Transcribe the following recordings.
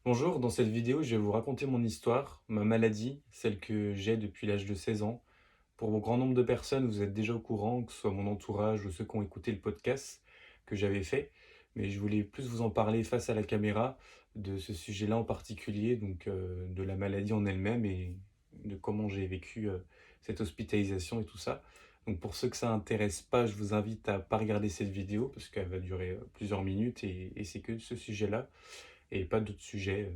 Bonjour, dans cette vidéo, je vais vous raconter mon histoire, ma maladie, celle que j'ai depuis l'âge de 16 ans. Pour un grand nombre de personnes, vous êtes déjà au courant, que ce soit mon entourage ou ceux qui ont écouté le podcast que j'avais fait, mais je voulais plus vous en parler face à la caméra de ce sujet-là en particulier, donc de la maladie en elle-même et de comment j'ai vécu cette hospitalisation et tout ça. Donc pour ceux que ça intéresse pas, je vous invite à pas regarder cette vidéo parce qu'elle va durer plusieurs minutes et c'est que de ce sujet-là et pas d'autres sujets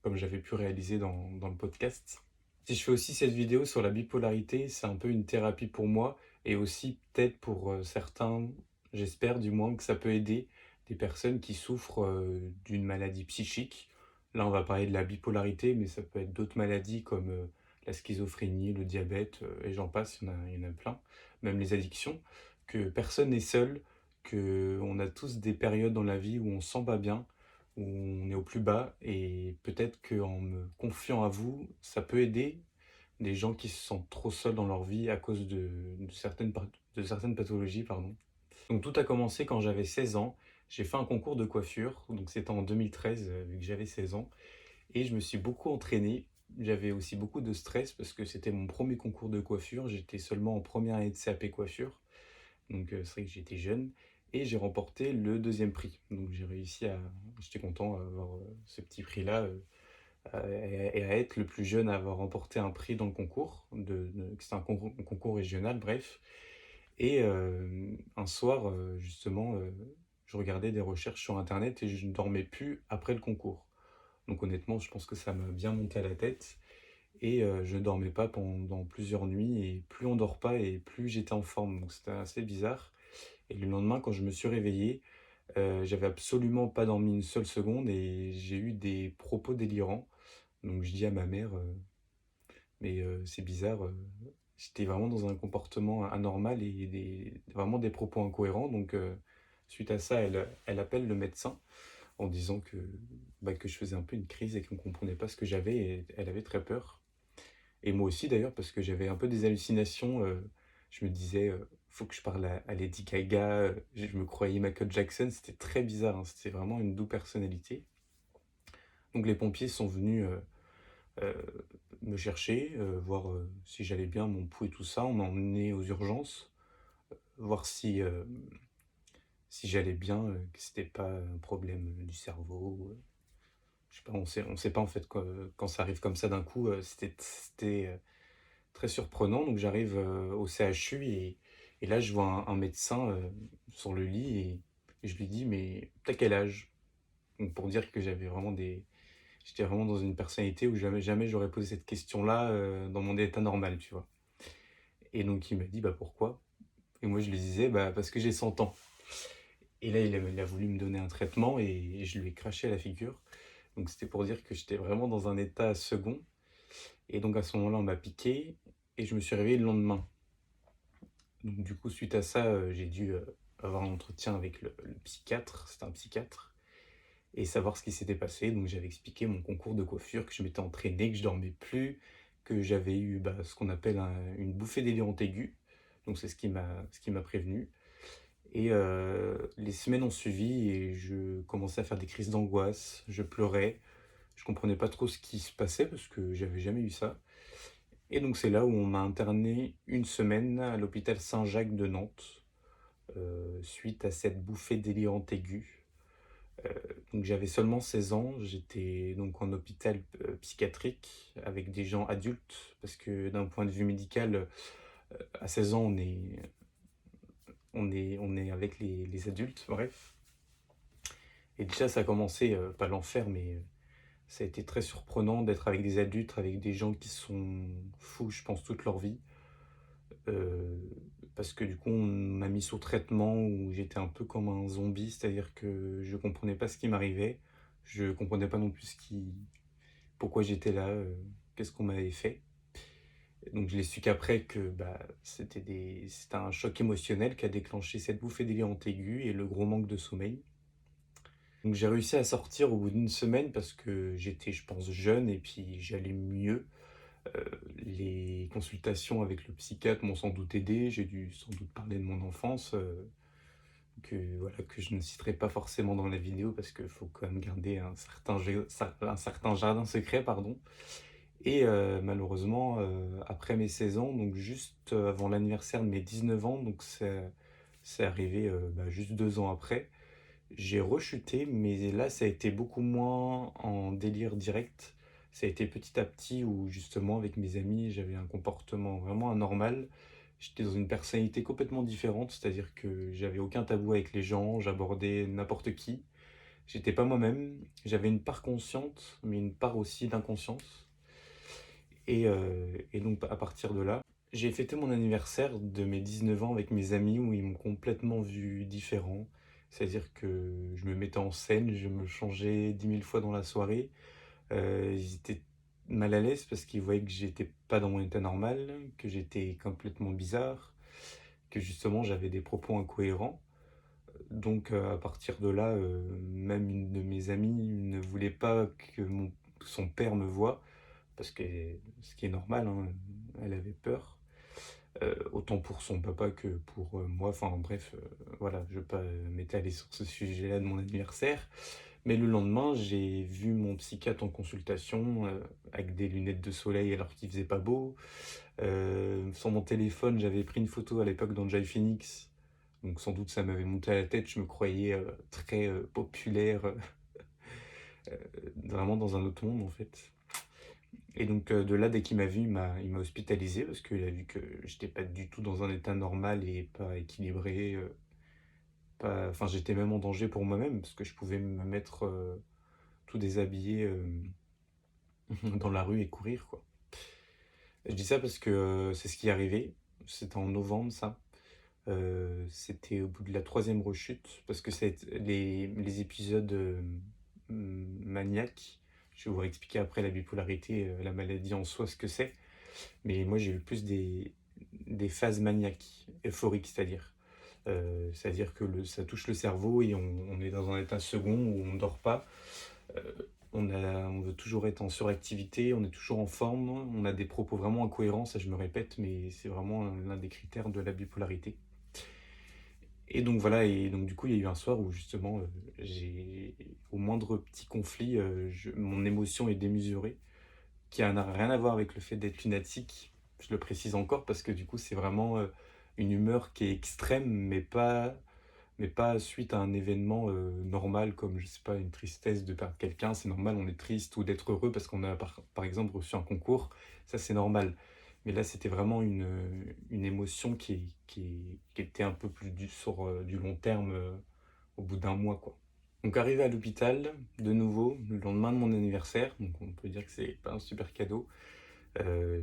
comme j'avais pu réaliser dans le podcast. Si je fais aussi cette vidéo sur la bipolarité, c'est un peu une thérapie pour moi et aussi peut-être pour certains, j'espère du moins que ça peut aider des personnes qui souffrent d'une maladie psychique. Là, on va parler de la bipolarité, mais ça peut être d'autres maladies comme la schizophrénie, le diabète et j'en passe, il y en a plein. Même les addictions, que personne n'est seul, qu'on a tous des périodes dans la vie où on se sent pas bien, où on est au plus bas et peut-être qu'en me confiant à vous, ça peut aider des gens qui se sentent trop seuls dans leur vie à cause de certaines pathologies, pardon. Donc tout a commencé quand j'avais 16 ans. J'ai fait un concours de coiffure, donc c'était en 2013, vu que j'avais 16 ans, et je me suis beaucoup entraîné. J'avais aussi beaucoup de stress parce que c'était mon premier concours de coiffure. J'étais seulement en première année de CAP coiffure. Donc c'est vrai que j'étais jeune et j'ai remporté le deuxième prix. Donc j'ai réussi à, j'étais content d'avoir ce petit prix-là et à être le plus jeune à avoir remporté un prix dans le concours. C'était un concours régional, bref. Et un soir, justement, je regardais des recherches sur Internet et je ne dormais plus après le concours. Donc honnêtement, je pense que ça m'a bien monté à la tête. Et je ne dormais pas pendant plusieurs nuits. Et plus on dort pas et plus j'étais en forme. Donc c'était assez bizarre. Et le lendemain, quand je me suis réveillé, j'avais absolument pas dormi une seule seconde et j'ai eu des propos délirants. Donc je dis à ma mère, mais c'est bizarre, j'étais vraiment dans un comportement anormal et vraiment des propos incohérents. Donc suite à ça, elle appelle le médecin en disant que je faisais un peu une crise et qu'on ne comprenait pas ce que j'avais et elle avait très peur. Et moi aussi d'ailleurs, parce que j'avais un peu des hallucinations. Je me disais, faut que je parle à Lady Gaga. Je me croyais Michael Jackson. C'était très bizarre, hein, c'était vraiment une douce personnalité. Donc les pompiers sont venus euh, me chercher, voir si j'allais bien, mon pouls et tout ça. On m'a emmené aux urgences, voir si j'allais bien, que c'était pas un problème du cerveau. Je sais pas, on sait pas en fait quand ça arrive comme ça d'un coup. C'était très surprenant. Donc j'arrive au CHU et là je vois un médecin sur le lit et je lui dis mais t'as quel âge? Donc pour dire que j'étais vraiment dans une personnalité où jamais, jamais j'aurais posé cette question-là dans mon état normal, tu vois. Et donc il m'a dit bah pourquoi? Et moi je lui disais bah parce que j'ai 100 ans. Et là il a voulu me donner un traitement et je lui ai craché à la figure. Donc c'était pour dire que j'étais vraiment dans un état second. Et donc à ce moment-là on m'a piqué et je me suis réveillé le lendemain. Donc du coup, suite à ça, j'ai dû avoir un entretien avec le psychiatre, c'était un psychiatre, et savoir ce qui s'était passé. Donc j'avais expliqué mon concours de coiffure, que je m'étais entraîné, que je dormais plus, que j'avais eu ce qu'on appelle une bouffée délirante aiguë. Donc c'est ce qui m'a prévenu. Et les semaines ont suivi et je commençais à faire des crises d'angoisse, je pleurais, je comprenais pas trop ce qui se passait parce que j'avais jamais eu ça. Et donc c'est là où on m'a interné une semaine à l'hôpital Saint-Jacques de Nantes suite à cette bouffée délirante aiguë. Euh, donc j'avais seulement 16 ans, j'étais donc en hôpital psychiatrique avec des gens adultes, parce que d'un point de vue médical, à 16 ans, on est avec les adultes, bref. Et déjà, ça a commencé, pas l'enfer, mais ça a été très surprenant d'être avec des adultes, avec des gens qui sont fous, je pense, toute leur vie. Euh, Parce que du coup, on m'a mis sous traitement où j'étais un peu comme un zombie, c'est-à-dire que je comprenais pas ce qui m'arrivait, je comprenais pas non plus pourquoi j'étais là, qu'est-ce qu'on m'avait fait. Donc je l'ai su qu'après que c'était un choc émotionnel qui a déclenché cette bouffée délirante aiguë et le gros manque de sommeil. Donc j'ai réussi à sortir au bout d'une semaine parce que j'étais, je pense, jeune et puis j'allais mieux. Euh, les consultations avec le psychiatre m'ont sans doute aidé. J'ai dû sans doute parler de mon enfance. que je ne citerai pas forcément dans la vidéo parce qu'il faut quand même garder un certain jardin secret, pardon. Et malheureusement, après mes 16 ans, donc juste avant l'anniversaire de mes 19 ans, donc c'est arrivé juste 2 ans après, j'ai rechuté, mais là, ça a été beaucoup moins en délire direct. Ça a été petit à petit où justement, avec mes amis, j'avais un comportement vraiment anormal. J'étais dans une personnalité complètement différente, c'est-à-dire que j'avais aucun tabou avec les gens, j'abordais n'importe qui. J'étais pas moi-même, j'avais une part consciente, mais une part aussi d'inconscience. Et donc, à partir de là, j'ai fêté mon anniversaire de mes 19 ans avec mes amis où ils m'ont complètement vu différent. C'est-à-dire que je me mettais en scène, je me changeais 10 000 fois dans la soirée. Ils étaient mal à l'aise parce qu'ils voyaient que j'étais pas dans mon état normal, que j'étais complètement bizarre, que justement j'avais des propos incohérents. Donc à partir de là, même une de mes amies ne voulait pas que son père me voie parce que ce qui est normal, hein, elle avait peur, autant pour son papa que pour moi. Enfin bref, voilà, je ne vais pas m'étaler sur ce sujet-là de mon anniversaire. Mais le lendemain, j'ai vu mon psychiatre en consultation avec des lunettes de soleil alors qu'il faisait pas beau. Sur mon téléphone, j'avais pris une photo à l'époque d'Enjoy Phoenix. Donc sans doute ça m'avait monté à la tête, je me croyais très populaire, vraiment dans un autre monde en fait. Et donc de là, dès qu'il m'a vu, il m'a hospitalisé parce qu'il a vu que j'étais pas du tout dans un état normal et pas équilibré. Enfin, j'étais même en danger pour moi-même parce que je pouvais me mettre tout déshabillé dans la rue et courir, quoi. Je dis ça parce que c'est ce qui est arrivé. C'était en novembre, ça. C'était au bout de la troisième rechute parce que c'est les épisodes maniaques. Je vais vous expliquer après la bipolarité, la maladie en soi, ce que c'est. Mais moi, j'ai eu plus des phases maniaques, euphoriques, c'est-à-dire. C'est-à-dire que ça touche le cerveau et on est dans un état second où on ne dort pas. Euh, on veut toujours être en suractivité, on est toujours en forme, on a des propos vraiment incohérents, ça je me répète, mais c'est vraiment l'un des critères de la bipolarité. Et donc voilà, et donc du coup il y a eu un soir où justement au moindre petit conflit, mon émotion est démesurée, qui n'a rien à voir avec le fait d'être lunatique. Je le précise encore parce que du coup, c'est vraiment une humeur qui est extrême, mais pas suite à un événement normal comme, je sais pas, une tristesse de perdre quelqu'un. C'est normal, on est triste ou d'être heureux parce qu'on a par exemple reçu un concours. Ça, c'est normal. Mais là, c'était vraiment une émotion qui était un peu plus sur du long terme au bout d'un mois, quoi. Donc arrivé à l'hôpital, de nouveau, le lendemain de mon anniversaire, donc on peut dire que c'est pas un super cadeau.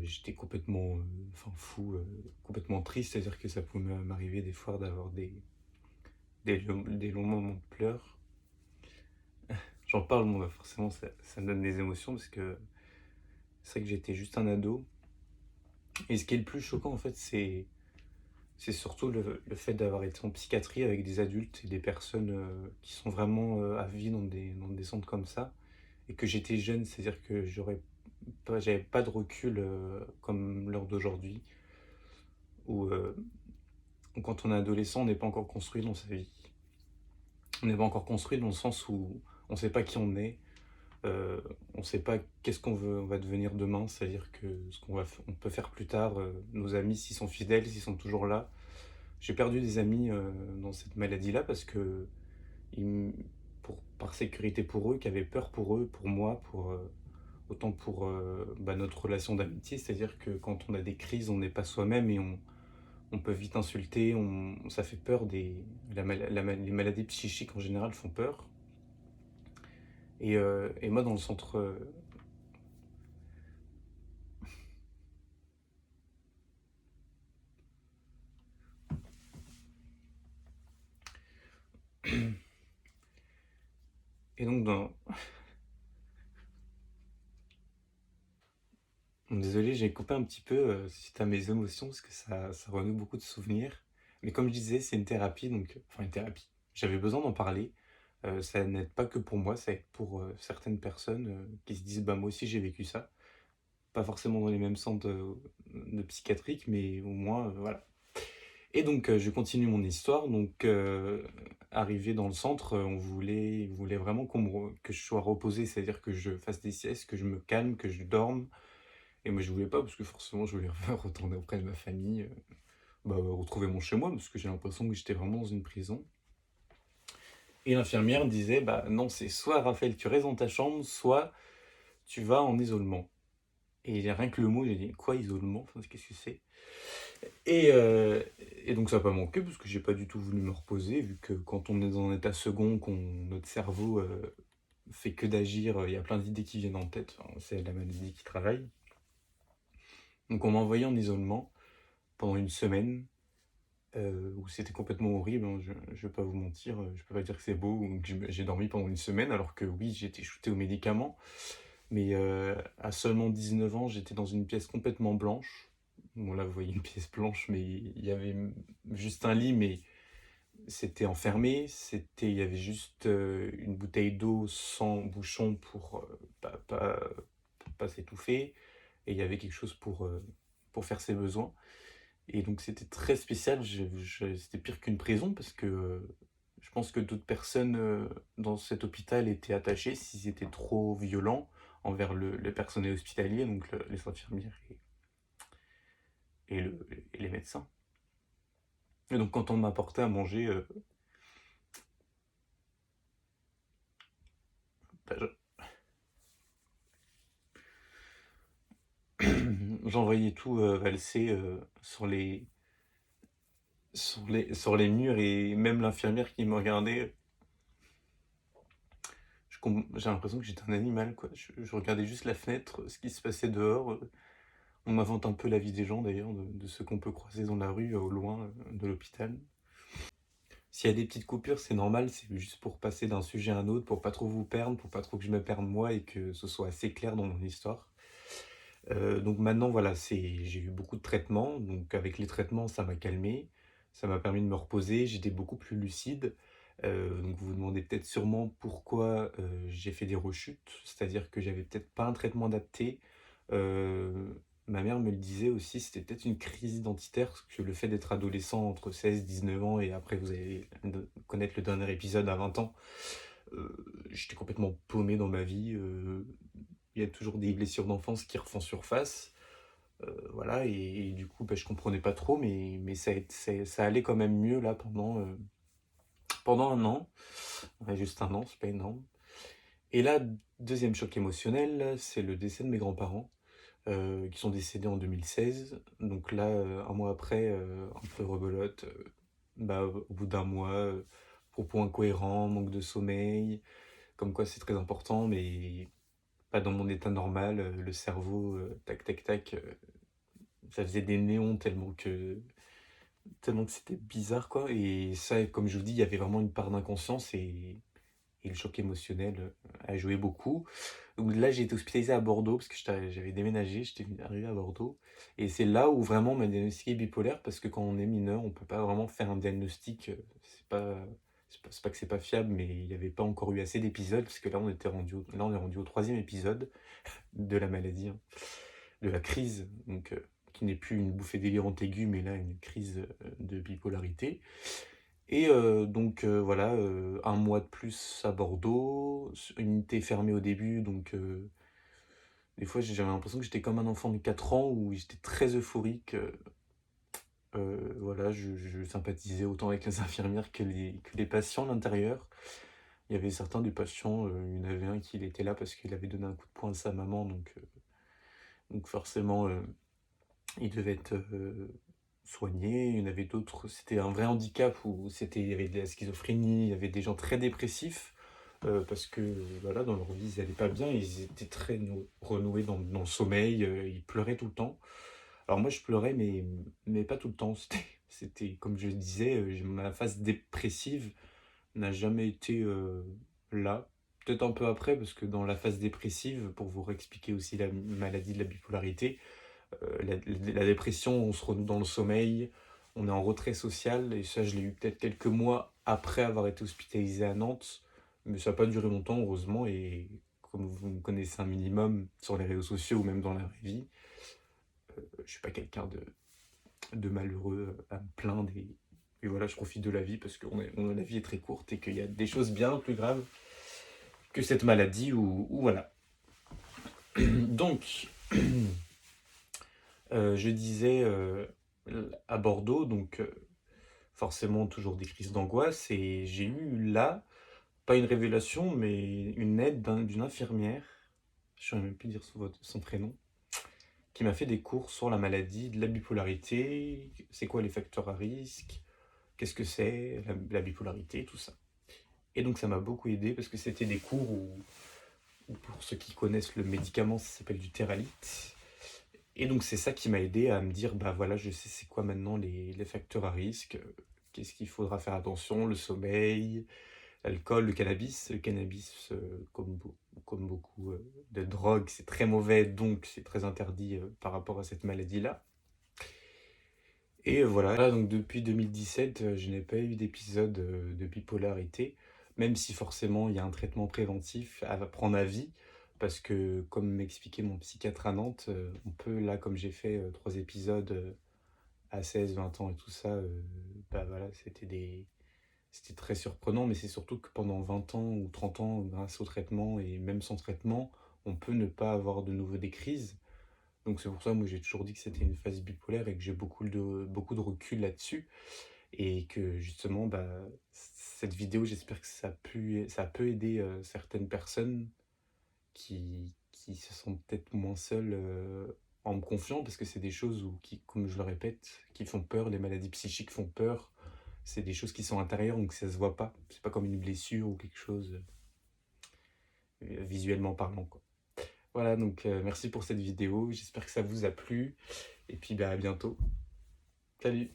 J'étais complètement enfin, fou, complètement triste, c'est-à-dire que ça pouvait m'arriver des fois d'avoir des longs moments de pleurs. J'en parle, bon, bah, forcément ça me donne des émotions parce que c'est vrai que j'étais juste un ado. Et ce qui est le plus choquant en fait, c'est surtout le fait d'avoir été en psychiatrie avec des adultes et des personnes qui sont vraiment à vie dans des centres comme ça. Et que j'étais jeune, c'est-à-dire que j'avais pas de recul comme l'heure d'aujourd'hui, où quand on est adolescent, on n'est pas encore construit dans sa vie. On n'est pas encore construit dans le sens où on ne sait pas qui on est, on ne sait pas qu'est-ce on va devenir demain, c'est-à-dire que on peut faire plus tard, nos amis s'ils sont fidèles, s'ils sont toujours là. J'ai perdu des amis dans cette maladie-là parce que ils par sécurité pour eux, qui avaient peur pour eux, pour moi, autant pour notre relation d'amitié, c'est-à-dire que quand on a des crises, on n'est pas soi-même et on peut vite insulter, ça fait peur. Les maladies psychiques en général font peur. Et moi, dans le centre. Et donc, désolé, j'ai coupé un petit peu suite à mes émotions parce que ça renoue beaucoup de souvenirs. Mais comme je disais, c'est une thérapie, donc. Enfin, une thérapie. J'avais besoin d'en parler. Ça n'aide pas que pour moi, ça aide pour certaines personnes qui se disent bah, moi aussi j'ai vécu ça. Pas forcément dans les mêmes centres de psychiatriques, mais au moins, voilà. Et donc, je continue mon histoire. Donc, arrivé dans le centre, ils voulaient vraiment que je sois reposé, c'est-à-dire que je fasse des siestes, que je me calme, que je dorme. Et moi, je voulais pas parce que forcément, je voulais retourner auprès de ma famille, retrouver mon chez-moi parce que j'ai l'impression que j'étais vraiment dans une prison. Et l'infirmière disait, bah non, c'est soit Raphaël, tu restes dans ta chambre, soit tu vas en isolement. Et rien que le mot, j'ai dit, quoi, isolement? Enfin, qu'est-ce que c'est? Et, euh, et donc ça n'a pas manqué parce que j'ai pas du tout voulu me reposer, vu que quand on est dans un état second, notre cerveau fait que d'agir, il y a plein d'idées qui viennent en tête, enfin, c'est la maladie qui travaille. Donc on m'a envoyé en isolement pendant une semaine, où c'était complètement horrible, hein, je ne vais pas vous mentir, je peux pas dire que c'est beau, ou que j'ai dormi pendant une semaine, alors que oui, j'ai été shooté aux médicaments, mais à seulement 19 ans, j'étais dans une pièce complètement blanche. Bon là, vous voyez une pièce blanche, mais il y avait juste un lit, mais c'était enfermé. Il y avait juste une bouteille d'eau sans bouchon pour pas s'étouffer, et il y avait quelque chose pour faire ses besoins. Et donc c'était très spécial, c'était pire qu'une prison parce que je pense que d'autres personnes dans cet hôpital étaient attachées s'ils étaient trop violents envers le personnel hospitalier, donc les infirmières et, et les médecins. Et donc quand on m'apportait à manger, bah, j'envoyais tout valser sur les murs, et même l'infirmière qui me regardait, j'ai l'impression que j'étais un animal, quoi. Je regardais juste la fenêtre, ce qui se passait dehors. On m'invente un peu la vie des gens d'ailleurs, de ceux qu'on peut croiser dans la rue au loin de l'hôpital. S'il y a des petites coupures, c'est normal, c'est juste pour passer d'un sujet à un autre, pour pas trop vous perdre, pour pas trop que je me perde moi et que ce soit assez clair dans mon histoire. Donc maintenant, voilà, j'ai eu beaucoup de traitements. Donc avec les traitements, ça m'a calmé, ça m'a permis de me reposer, j'étais beaucoup plus lucide. Donc vous vous demandez peut-être sûrement pourquoi j'ai fait des rechutes, c'est-à-dire que j'avais peut-être pas un traitement adapté. Euh, Ma mère me le disait aussi, c'était peut-être une crise identitaire, parce que le fait d'être adolescent entre 16 et 19 ans, et après vous allez connaître le dernier épisode à 20 ans, j'étais complètement paumé dans ma vie. Il y a toujours des blessures d'enfance qui refont surface. Voilà, et du coup, bah, je comprenais pas trop, mais ça allait quand même mieux là pendant un an. Ouais, juste un an, c'est pas énorme. Et là, deuxième choc émotionnel, c'est le décès de mes grands-parents, qui sont décédés en 2016. Donc là, un mois après, un peu rebelote, au bout d'un mois, propos incohérents, manque de sommeil, comme quoi c'est très important, mais pas dans mon état normal, le cerveau, tac tac tac, ça faisait des néons tellement que c'était bizarre, quoi. Et ça, comme je vous dis, il y avait vraiment une part d'inconscience, et le choc émotionnel a joué beaucoup. Donc là, j'ai été hospitalisé à Bordeaux parce que j'avais déménagé, j'étais arrivé à Bordeaux. Et c'est là où vraiment on m'a diagnostiqué bipolaire, parce que quand on est mineur, on peut pas vraiment faire un diagnostic. C'est pas que c'est pas fiable, mais il n'y avait pas encore eu assez d'épisodes, parce que là, là, on est rendu au troisième épisode de la maladie, hein, de la crise, donc qui n'est plus une bouffée délirante aiguë, mais là une crise de bipolarité. Et donc voilà, un mois de plus à Bordeaux, unité fermée au début, donc des fois j'avais l'impression que j'étais comme un enfant de 4 ans où j'étais très euphorique. Voilà, je sympathisais autant avec les infirmières que les patients à l'intérieur. Il y avait certains des patients, il y en avait un qui il était là parce qu'il avait donné un coup de poing à sa maman, donc forcément il devait être soigné. Il y en avait d'autres, c'était un vrai handicap où il y avait de la schizophrénie, il y avait des gens très dépressifs, parce que voilà, dans leur vie, ils n'allaient pas bien, ils étaient très renoués dans le sommeil, ils pleuraient tout le temps. Alors moi, je pleurais, mais pas tout le temps. Comme je disais, ma phase dépressive n'a jamais été là. Peut-être un peu après, parce que dans la phase dépressive, pour vous réexpliquer aussi la maladie de la bipolarité, la dépression, on se renoue dans le sommeil, on est en retrait social, et ça, je l'ai eu peut-être quelques mois après avoir été hospitalisé à Nantes, mais ça n'a pas duré longtemps, heureusement, et comme vous me connaissez un minimum sur les réseaux sociaux ou même dans la vraie vie, je suis pas quelqu'un de malheureux à me plaindre et voilà, je profite de la vie parce que la vie est très courte et qu'il y a des choses bien plus graves que cette maladie ou voilà. Donc, je disais à Bordeaux, donc forcément toujours des crises d'angoisse et j'ai eu là, pas une révélation, mais une aide d'une infirmière, je ne saurais même plus dire son prénom, qui m'a fait des cours sur la maladie, de la bipolarité, c'est quoi les facteurs à risque, qu'est-ce que c'est, la bipolarité, tout ça. Et donc ça m'a beaucoup aidé parce que c'était des cours où pour ceux qui connaissent le médicament, ça s'appelle du Theralite. Et donc c'est ça qui m'a aidé à me dire, bah voilà, je sais c'est quoi maintenant les facteurs à risque, qu'est-ce qu'il faudra faire attention, le sommeil, l'alcool, le cannabis. Le cannabis, comme beaucoup de drogues, c'est très mauvais, donc c'est très interdit par rapport à cette maladie-là. Et voilà, donc depuis 2017, je n'ai pas eu d'épisode de bipolarité, même si forcément il y a un traitement préventif à prendre à vie, parce que comme m'expliquait mon psychiatre à Nantes, on peut, là, comme j'ai fait 3 épisodes à 16, 20 ans et tout ça, bah voilà, c'était très surprenant, mais c'est surtout que pendant 20 ans ou 30 ans, grâce au traitement et même sans traitement, on peut ne pas avoir de nouveau des crises. Donc c'est pour ça, moi j'ai toujours dit que c'était une phase bipolaire et que j'ai beaucoup de recul là-dessus. Et que justement, bah, cette vidéo, j'espère que ça peut aider certaines personnes qui se sentent peut-être moins seules en me confiant, parce que c'est des choses qui, comme je le répète, qui font peur, les maladies psychiques font peur. C'est des choses qui sont intérieures, donc ça se voit pas. C'est pas comme une blessure ou quelque chose visuellement parlant, quoi. Voilà, donc merci pour cette vidéo. J'espère que ça vous a plu. Et puis bah, à bientôt. Salut!